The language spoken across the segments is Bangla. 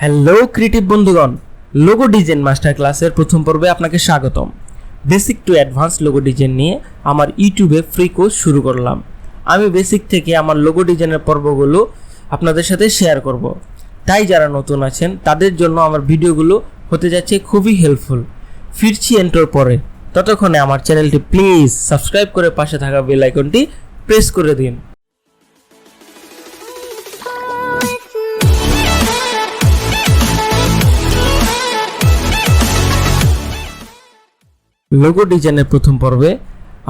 হ্যালো ক্রিয়েটিভ বন্ধুগণ, লোগো ডিজাইন মাস্টার ক্লাসের প্রথম পর্বে আপনাকে স্বাগতম। Basic to advance logo design নিয়ে আমার ইউটিউবে ফ্রি কোর্স শুরু করলাম। আমি বেসিক থেকে আমার লোগো ডিজাইনের পর্বগুলো আপনাদের সাথে শেয়ার করব। তাই যারা নতুন আছেন তাদের জন্য আমার ভিডিওগুলো হতে যাচ্ছে খুবই হেল্পফুল। ফিরছি এন্টার পরে, ততক্ষণে আমার চ্যানেলটি প্লিজ সাবস্ক্রাইব করে পাশে থাকা বেল আইকনটি প্রেস করে দিন। লোগো ডিজাইনের প্রথম পর্বে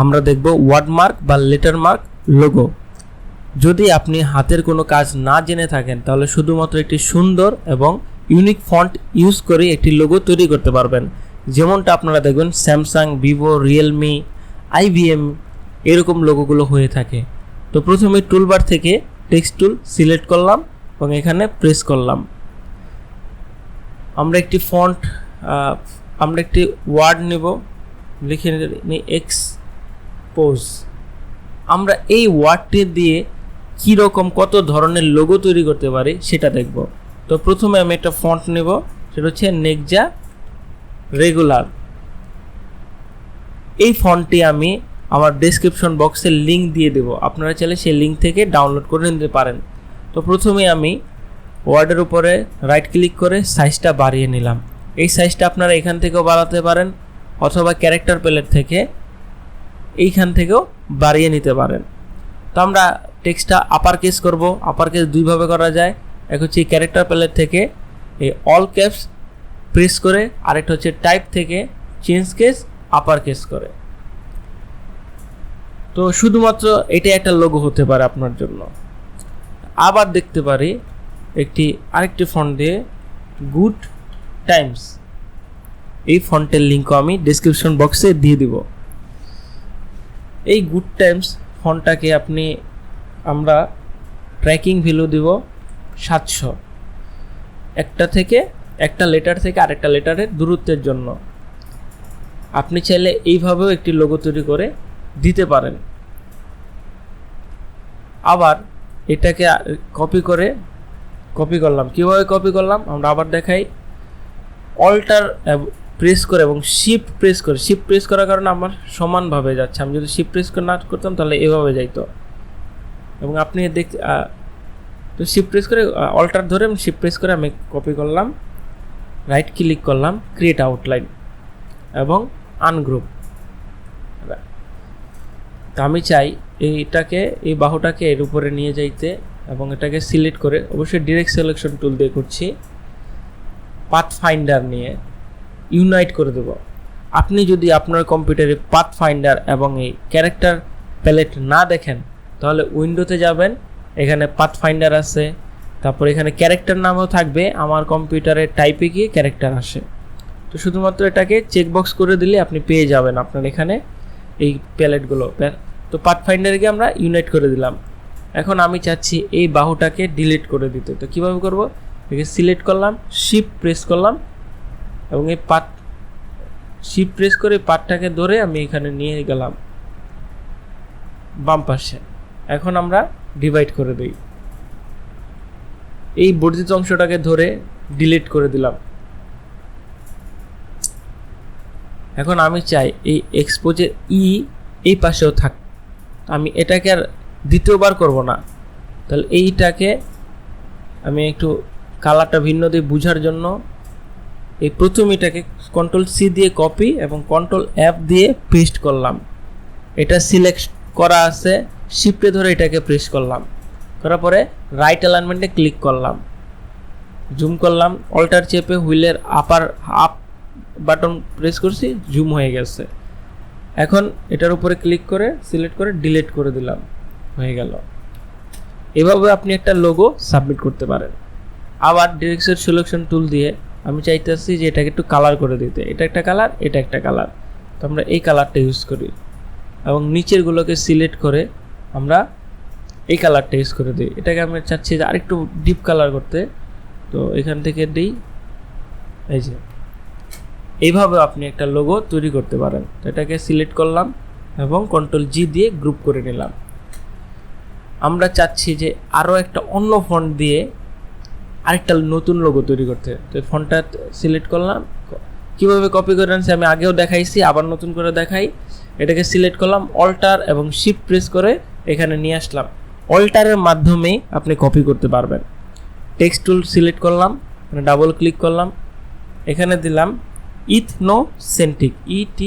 আমরা দেখব ওয়ার্ডমার্ক বা লেটারমার্ক লোগো। যদি আপনি হাতের কোনো কাজ না জেনে থাকেন তাহলে শুধুমাত্র একটি সুন্দর এবং ইউনিক ফন্ট ইউজ করে একটি লোগো তৈরি করতে পারবেন, যেমনটা আপনারা দেখবেন স্যামসাং, ভিভো, রিয়েলমি, IBM এরকম লোগোগুলো হয়ে থাকে। তো প্রথমে টুলবার থেকে টেক্সট টুল সিলেক্ট করলাম এবং এখানে প্রেস করলাম। আমরা একটি ওয়ার্ড নেব, লিখে নিই এক্সপোজ। আমরা এই ওয়ার্ডটি দিয়ে কীরকম কত ধরনের লোগো তৈরি করতে পারি সেটা দেখব। তো প্রথমে আমি একটা ফন্ট নেব, সেটা হচ্ছে নেক্সা রেগুলার। এই ফন্টটি আমি আমার ডেসক্রিপশন বক্সে লিঙ্ক দিয়ে দেব, আপনারা চাইলে সেই লিঙ্ক থেকে ডাউনলোড করে নিতে পারেন। তো প্রথমে আমি ওয়ার্ডের উপরে রাইট ক্লিক করে সাইজটা বাড়িয়ে নিলাম। এই সাইজটা আপনারা এখান থেকেও বাড়াতে পারেন অথবা ক্যারেক্টার প্যালেট থেকে এইখান থেকেও বাড়িয়ে নিতে পারেন। তো আমরা টেক্সটটা আপার কেস করব। আপার কেস দুইভাবে করা যায়, এক হচ্ছে ক্যারেক্টার প্যালেট থেকে এই অল ক্যাপস প্রেস করে, আরেকটা হচ্ছে টাইপ থেকে চেঞ্জ কেস আপার কেস করে। তো শুধুমাত্র এটা একটা লোগো হতে পারে আপনার জন্য। আবার দেখতে পারি আরেকটি ফন্ট দিয়ে গুড টাইমস, এই ফন্টের লিঙ্কও আমি ডেসক্রিপশন বক্সে দিয়ে দিব। এই গুড টাইমস ফন্টটাকে আমরা ট্র্যাকিং ভ্যালু দিব 700, একটা লেটার থেকে আরেকটা লেটারের দূরত্বের জন্য। আপনি চাইলে এইভাবেও একটি লোগো তৈরি করে দিতে পারেন। আবার এটাকে কপি করলাম। কীভাবে কপি করলাম আমরা আবার দেখাই। অল্টার প্রেস করে এবং শিফট প্রেস করার কারণে আমার সমানভাবে যাচ্ছে। আমি যদি শিফট প্রেস না করতাম তাহলে এভাবে যাইতো। এবং আপনি তো শিফট প্রেস করে অল্টার ধরে শিফট প্রেস করে আমি কপি করলাম, রাইট ক্লিক করলাম, ক্রিয়েট আউটলাইন এবং আনগ্রুপ। তা আমি চাই এই বাহুটাকে এর উপরে নিয়ে যাইতে এবং এটাকে সিলেক্ট করে, অবশ্যই ডিরেক্ট সিলেকশন টুল দিয়ে করছি, পাথ ফাইন্ডার নিয়ে ইউনাইট করে দেব। আপনি যদি আপনার কম্পিউটারে পাথ ফাইন্ডার এবং এই ক্যারেক্টার প্যালেট না দেখেন তাহলে উইন্ডোতে যাবেন, এখানে পাথ ফাইন্ডার আছে, তারপর এখানে ক্যারেক্টার নামও থাকবে। আমার কম্পিউটারে টাইপে গিয়ে ক্যারেক্টার আসে। তো শুধুমাত্র এটাকে চেকবক্স করে দিলে আপনি পেয়ে যাবেন আপনার এখানে এই প্যালেটগুলো। তো পাথ ফাইন্ডারকে আমরা ইউনাইট করে দিলাম। এখন আমি চাচ্ছি এই বাহুটাকে ডিলিট করে দিতে। তো কীভাবে করব? একে সিলেক্ট করলাম, শিফট প্রেস করলাম এবং এই শিফট প্রেস করে পার্টটাকে ধরে আমি এখানে নিয়ে গেলাম বাম পাশে। এখন আমরা ডিভাইড করে দিই, এই বর্ধিত অংশটাকে ধরে ডিলিট করে দিলাম। এখন আমি চাই এই এক্সপোজের এই পাশেও থাক। আমি এটাকে আর দ্বিতীয়বার করব না, তাহলে এইটাকে আমি একটু কালারটা ভিন্ন দিয়ে বোঝার জন্য এই প্রথম এটাকে Ctrl+C দিয়ে কপি এবং Ctrl+F দিয়ে পেস্ট করলাম। এটা সিলেক্ট করা আছে, শিফটে ধরে এটাকে প্রেস করলাম, করার পরে রাইট অ্যালাইনমেন্টে ক্লিক করলাম, জুম করলাম, অল্টার চেপে হুইলের আপ বাটন প্রেস করছি, জুম হয়ে গেছে। এখন এটার উপরে ক্লিক করে সিলেক্ট করে ডিলিট করে দিলাম, হয়ে গেল। এভাবে আপনি একটা লোগো সাবমিট করতে পারেন। আবার ডিরেক্ট সিলেকশন টুল দিয়ে আমি চাইতেছি যে এটাকে একটু কালার করে দিতে। এটা একটা কালার, এটা একটা কালার, তো আমরা এই কালারটা ইউজ করি এবং নিচেরগুলোকে সিলেক্ট করে আমরা এই কালারটা ইউজ করে দিই। এটাকে আমি চাচ্ছি যে আরেকটু ডিপ কালার করতে, তো এখান থেকে দিই। এই যে এইভাবে আপনি একটা লোগো তৈরি করতে পারেন। তো এটাকে সিলেক্ট করলাম এবং Ctrl+G দিয়ে গ্রুপ করে নিলাম। আমরা চাচ্ছি যে আরও একটা অন্য ফন্ট দিয়ে আরেকটা নতুন লোগো তৈরি করতে। তো ফন্টটা সিলেক্ট করলাম, কীভাবে কপি করে আনছি আমি আগেও দেখাইছি, আবার নতুন করে দেখাই। এটাকে সিলেক্ট করলাম, অল্টার এবং শিফট প্রেস করে এখানে নিয়ে আসলাম। অল্টারের মাধ্যমে আপনি কপি করতে পারবেন। টেক্সট টুল সিলেক্ট করলাম, ডাবল ক্লিক করলাম, এখানে দিলাম ইথনোসেন্ট্রিক, ETH।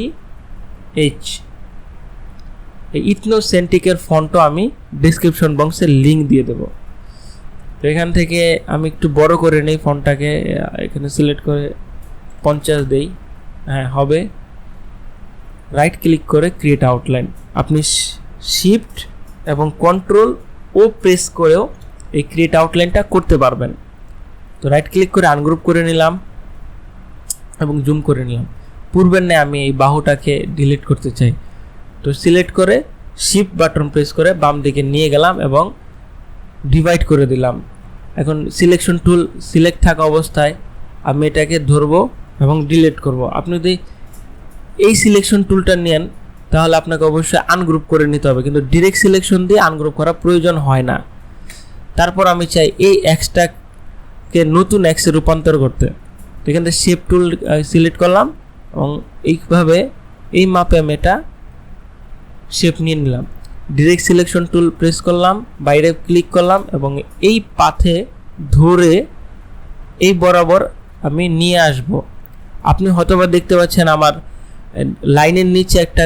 এই ইথনোসেন্ট্রিকের ফন্টও আমি ডেসক্রিপশন বক্সে লিঙ্ক দিয়ে দেবো। তো এখান থেকে আমি একটু বড় করে নিই ফন্টটাকে, এখানে সিলেক্ট করে 50 দেই, হ্যাঁ হবে। রাইট ক্লিক করে ক্রিয়েট আউটলাইন, আপনি শিফট এবং কন্ট্রোল ও প্রেস করেও এই ক্রিয়েট আউটলাইনটা করতে পারবেন। তো রাইট ক্লিক করে আনগ্রুপ করে নিলাম এবং জুম করে নিলাম। পূর্বের ন্যায় আমি এই বাহুটাকে ডিলিট করতে চাই, তো সিলেক্ট করে শিফট বাটন প্রেস করে বাম দিকে নিয়ে গেলাম এবং ডিভাইড করে দিলাম। এখন সিলেকশন টুল সিলেক্ট থাকা অবস্থায় আমি এটাকে ধরবো এবং ডিলিট করব। আপনি যদি এই সিলেকশন টুলটা নেন তাহলে আপনাকে অবশ্যই আনগ্রুপ করে নিতে হবে, কিন্তু ডিরেক্ট সিলেকশন দিয়ে আনগ্রুপ করা প্রয়োজন হয় না। তারপর আমি চাই এই এক্সটাকে নতুন এক্সে রূপান্তর করতে। এখান থেকে শেপ টুল সিলেক্ট করলাম এবং এইভাবে এই মাপে আমি এটা শেপ নিয়ে নিলাম। ডিরেক্ট সিলেকশন টুল প্রেস করলাম, বাইরে ক্লিক করলাম এবং এই পাথে ধরে এই বরাবর আমি নিয়ে আসব। আপনি হয়তোবা দেখতে পাচ্ছেন আমার লাইনের নিচে একটা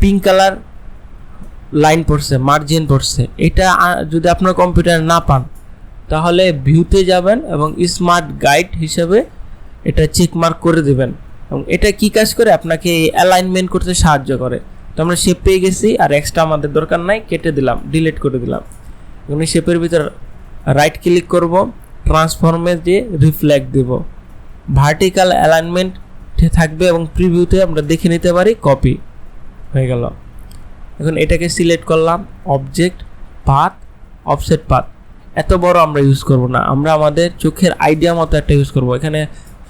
পিঙ্ক কালার লাইন পড়ছে, মার্জিন পড়ছে। এটা যদি আপনার কম্পিউটারে না পান তাহলে ভিউতে যাবেন এবং স্মার্ট গাইড হিসেবে এটা চেক মার্ক করে দেবেন। এবং এটা কি কাজ করে, আপনাকে অ্যালাইনমেন্ট করতে সাহায্য করে। তো আমরা শেপ পেয়ে গেছি, আর এক্সট্রা আমাদের দরকার নাই, কেটে দিলাম, ডিলিট করে দিলাম। এবং শেপের ভিতর রাইট ক্লিক করব, ট্রান্সফর্মে দিয়ে রিফ্লেক্ট দেব, ভার্টিক্যাল অ্যালাইনমেন্ট থাকবে এবং প্রিভিউতে আমরা দেখে নিতে পারি। কপি হয়ে গেল। এখন এটাকে সিলেক্ট করলাম, অবজেক্ট, পাথ, অফসেট পাথ। এত বড় আমরা ইউজ করব না, আমরা আমাদের চোখের আইডিয়া মতো একটা ইউজ করব। এখানে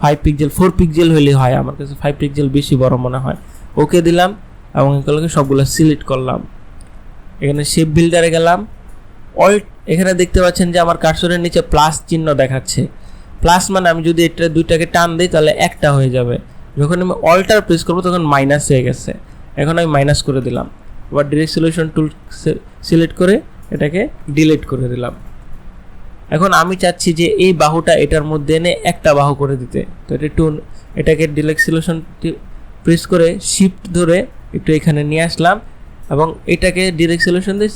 5 পিক্সেল 4 পিক্সেল হইলে হয়, আমার কাছে 5 পিক্সেল বেশি বড় মনে হয়। ওকে দিলাম এবং এগুলোকে সবগুলো সিলেক্ট করলাম। এখানে শেপ বিল্ডারে গেলাম, অল্ট, এখানে দেখতে পাচ্ছেন যে আমার কার্সরের নিচে প্লাস চিহ্ন দেখাচ্ছে। প্লাস মানে আমি যদি এটা দুইটাকে টান দিই তাহলে একটা হয়ে যাবে। যখন আমি অল্টার প্রেস করবো তখন মাইনাস হয়ে গেছে, এখন আমি মাইনাস করে দিলাম। আবার ডিরেক্ট সলিউশন টুল সিলেক্ট করে এটাকে ডিলিট করে দিলাম। এখন আমি চাচ্ছি যে এই বাহুটা এটার মধ্যে এনে একটা বাহু করে দিতে। তো এটাকে ডিরেক্ট সলিউশন প্রেস করে শিফট ধরে একটু এখানে নিয়ে আসলাম এবং এটাকে ডিরেক্ট সলিউশন দিয়ে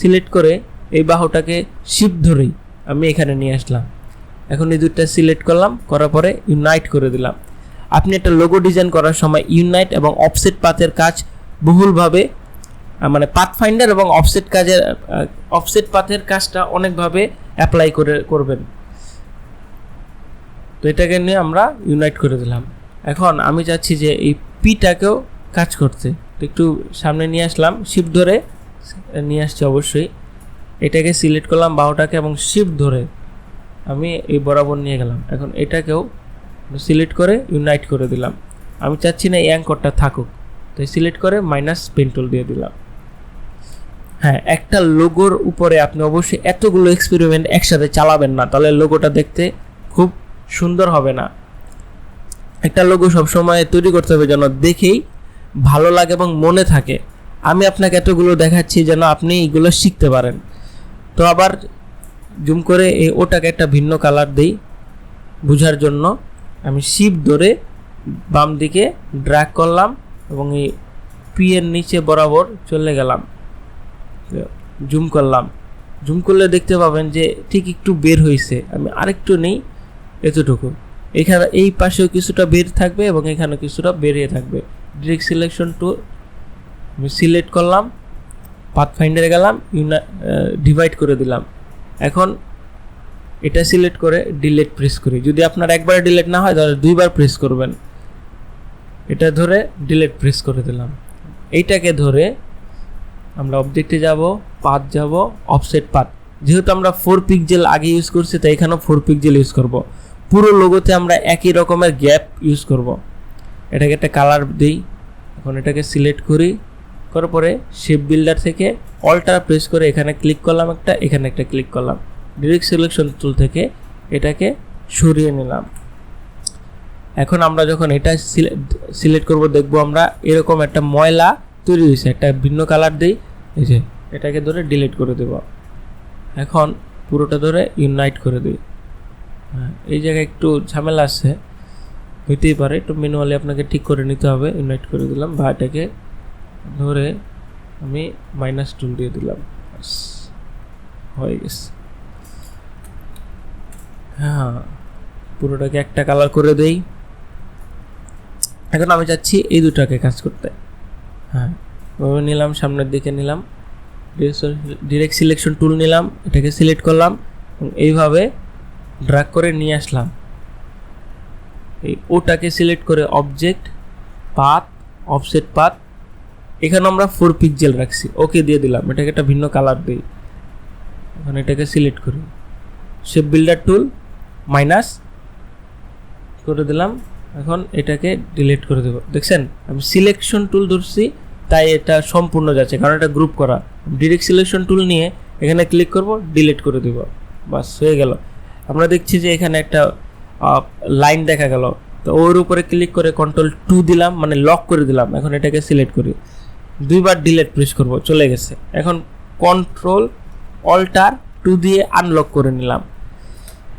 সিলেক্ট করে এই বাহুটাকে শিফট ধরেই আমি এখানে নিয়ে আসলাম। এখন এই দুইটা সিলেক্ট করলাম, করার পরে ইউনাইট করে দিলাম। আপনি একটা লোগো ডিজাইন করার সময় ইউনাইট এবং অফসেট পাথের কাজ বহুলভাবে, মানে পাথ ফাইন্ডার এবং অফসেট পাথের কাজটা অনেকভাবে অ্যাপ্লাই করবেন। তো এটাকে নিয়ে আমরা ইউনাইট করে দিলাম। এখন আমি চাচ্ছি যে এই পিটাকেও কাজ করতে, তো একটু সামনে নিয়ে আসলাম, শিফট ধরে নিয়ে আসছি অবশ্যই। এটাকে সিলেক্ট করলাম বাহুটাকে এবং শিফট ধরে আমি এই বরাবর নিয়ে গেলাম। এখন এটাকেও সিলেক্ট করে ইউনাইট করে দিলাম। আমি চাচ্ছি না এই অ্যাঙ্করটা থাকুক, তাই সিলেক্ট করে মাইনাস পেন টুল দিয়ে দিলাম। হ্যাঁ, একটা লোগোর উপরে আপনি অবশ্যই এতগুলো এক্সপেরিমেন্ট একসাথে চালাবেন না, তাহলে লোগোটা দেখতে খুব সুন্দর হবে না। একটা লোগো সবসময় তৈরি করতে হবে যেন দেখেই ভালো লাগে এবং মনে থাকে। আমি আপনাকে এতগুলো দেখাচ্ছি যেন আপনি এগুলো শিখতে পারেন। তো আবার জুম করে ওটাকে একটা ভিন্ন কালার দিই বোঝার জন্য। আমি শিফট ধরে বাম দিকে ড্র্যাগ করলাম এবং এই পি এর নিচে বরাবর চলে গেলাম, জুম করলাম। জুম করলে দেখতে পাবেন যে ঠিক একটু বের হয়েছে। আমি আরেকটু নেই, এতটুকু। এখানে এই পাশেও কিছুটা বের থাকবে এবং এখানে কিছুটা বেরিয়ে থাকবে। ডিরেক্ট সিলেকশন টুল আমি সিলেক্ট করলাম, পাথ ফাইন্ডারে গেলাম, ডিভাইড করে দিলাম। এখন এটা সিলেক্ট করে ডিলিট প্রেস করি। যদি আপনার একবারে ডিলিট না হয় তাহলে দুইবার প্রেস করবেন। এটা ধরে ডিলিট প্রেস করে দিলাম। এইটাকে ধরে আমরা অবজেক্টে যাব, পাথ যাব, অফসেট পাথ। যেহেতু আমরা 4 পিক্সেল আগে ইউজ করছি তাই এখানেও 4 পিক্সেল ইউজ করব। পুরো লোগোতে আমরা একই রকমের গ্যাপ ইউজ করব। এটাকে একটা কালার দিই। এখন এটাকে সিলেক্ট করি, করার পরে শেপ বিল্ডার থেকে অল্টার প্রেস করে এখানে ক্লিক করলাম একটা, এখানে একটা ক্লিক করলাম। ডিরেক্ট সিলেকশন টুল থেকে এটাকে সরিয়ে নিলাম। এখন আমরা যখন এটা সিলেক্ট করব দেখব আমরা এরকম একটা ময়লা তৈরি হয়েছে, একটা ভিন্ন কালার দিই, এই যে এটাকে ধরে ডিলিট করে দেব। এখন পুরোটা ধরে ইউনাইট করে দিই। হ্যাঁ, এই জায়গায় একটু ঝামেলা আছে, হইতেই পারে, একটু ম্যানুয়ালি আপনাকে ঠিক করে নিতে হবে। ইউনাইট করে দিলাম, বা এটাকে ধরে আমি মাইনাস টুল দিয়ে দিলাম, হয়ে গেছে। হ্যাঁ, পুরোটাকে একটা কালার করে দেই। এখন আমি চাচ্ছি এই দুটাকে কাজ করতে। হ্যাঁ, ওভাবে নিলাম, সামনের দিকে নিলাম, ডিরেক্ট সিলেকশন টুল নিলাম, এটাকে সিলেক্ট করলাম এবং এইভাবে ড্র্যাগ করে নিয়ে আসলাম। এই ওটাকে সিলেক্ট করে অবজেক্ট, পাথ, অফসেট পাথ, এখানে আমরা 4 পিক্সেল রাখছি, ওকে দিয়ে দিলাম। এটাকে একটা ভিন্ন কালার দিই। এখন এটাকে সিলেক্ট করি, শেপ বিল্ডার টুল মাইনাস করে দিলাম। এখন এটাকে ডিলিট করে দেব। দেখছেন আমি সিলেকশন টুল ধরছি, তাই এটা সম্পূর্ণ যাচ্ছে, কারণ এটা গ্রুপ করা। ডিরেক্ট সিলেকশন টুল নিয়ে এখানে ক্লিক করব, ডিলিট করে দেব, বাস হয়ে গেল। আমরা দেখছি যে এখানে একটা লাইন দেখা গেল, তো ওর উপরে ক্লিক করে Ctrl+2 দিলাম, মানে লক করে দিলাম। এখন এটাকে সিলেক্ট করি, দুইবার ডিলিট প্রেস করব, চলে গেছে। এখন Ctrl+Alt+2 দিয়ে আনলক করে নিলাম।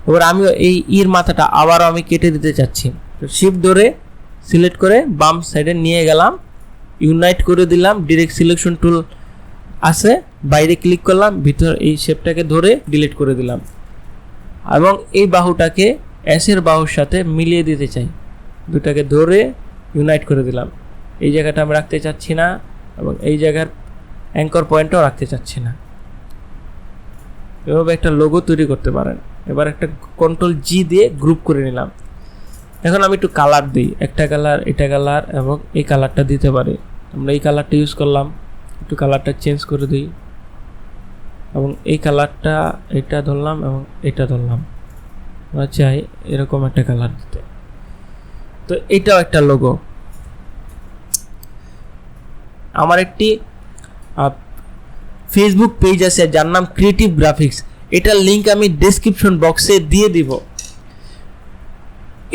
এবার আমি এই ইর মাথাটা আবারও আমি কেটে দিতে চাচ্ছি, তো শিফট ধরে সিলেক্ট করে বাম সাইডে নিয়ে গেলাম, ইউনাইট করে দিলাম। ডিরেক্ট সিলেকশন টুল আছে, বাইরে ক্লিক করলাম, ভিতর এই শেপটাকে ধরে ডিলিট করে দিলাম এবং এই বাহুটাকে এসের বাহুর সাথে মিলিয়ে দিতে চাই, দুটাকে ধরে ইউনাইট করে দিলাম। এই জায়গাটা আমি রাখতে চাচ্ছি না এবং এই জায়গার অ্যাঙ্কর পয়েন্টও রাখতে চাচ্ছি না। এভাবে একটা লোগো তৈরি করতে পারেন। এবার একটা Ctrl+G দিয়ে গ্রুপ করে নিলাম। এখন আমি একটু কালার দিই, একটা কালার, এটা কালার এবং এই কালারটা দিতে পারি। আমরা এই কালারটা ইউজ করলাম, একটু কালারটা চেঞ্জ করে দিই এবং এই কালারটা এটা ধরলাম এবং এটা ধরলাম। আমরা চাই এরকম একটা কালার দিতে, তো এটাও একটা লোগো। আমার একটি ফেসবুক পেজ আছে যার নাম ক্রিয়েটিভ গ্রাফিক্স, এটার লিঙ্ক আমি ডেসক্রিপশন বক্সে দিয়ে দিব।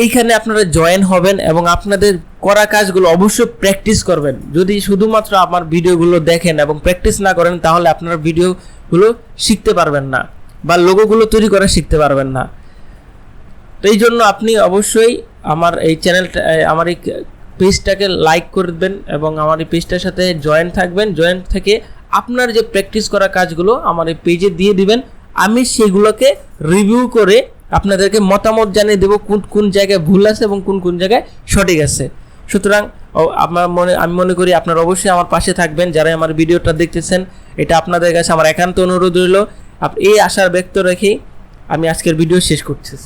এইখানে আপনারা জয়েন হবেন এবং আপনাদের করা কাজগুলো অবশ্যই প্র্যাকটিস করবেন। যদি শুধুমাত্র আমার ভিডিওগুলো দেখেন এবং প্র্যাকটিস না করেন, তাহলে আপনারা ভিডিওগুলো শিখতে পারবেন না বা লোগোগুলো তৈরি করা শিখতে পারবেন না। তো এই জন্য আপনি অবশ্যই আমার এই চ্যানেলটা, আমার এই পেজটাকে লাইক করবেন এবং আমার এই পেজটার সাথে জয়েন থাকবেন। জয়েন থেকে আপনার যে প্র্যাকটিস করা কাজগুলো আমার এই পেজে দিয়ে দিবেন, আমি সেগুলোকে রিভিউ করে আপনাদেরকে মতামত জানিয়ে দেবো কোন কোন জায়গায় ভুল আছে এবং কোন কোন জায়গায় সঠিক আছে। সুতরাং আমি মনে করি আপনারা অবশ্যই আমার পাশে থাকবেন। যারা আমার ভিডিওটা দেখতেছেন, এটা আপনাদের কাছে আমার একান্ত অনুরোধ রইল। এই আশার ব্যক্ত রেখেই আমি আজকের ভিডিও শেষ করতেছি।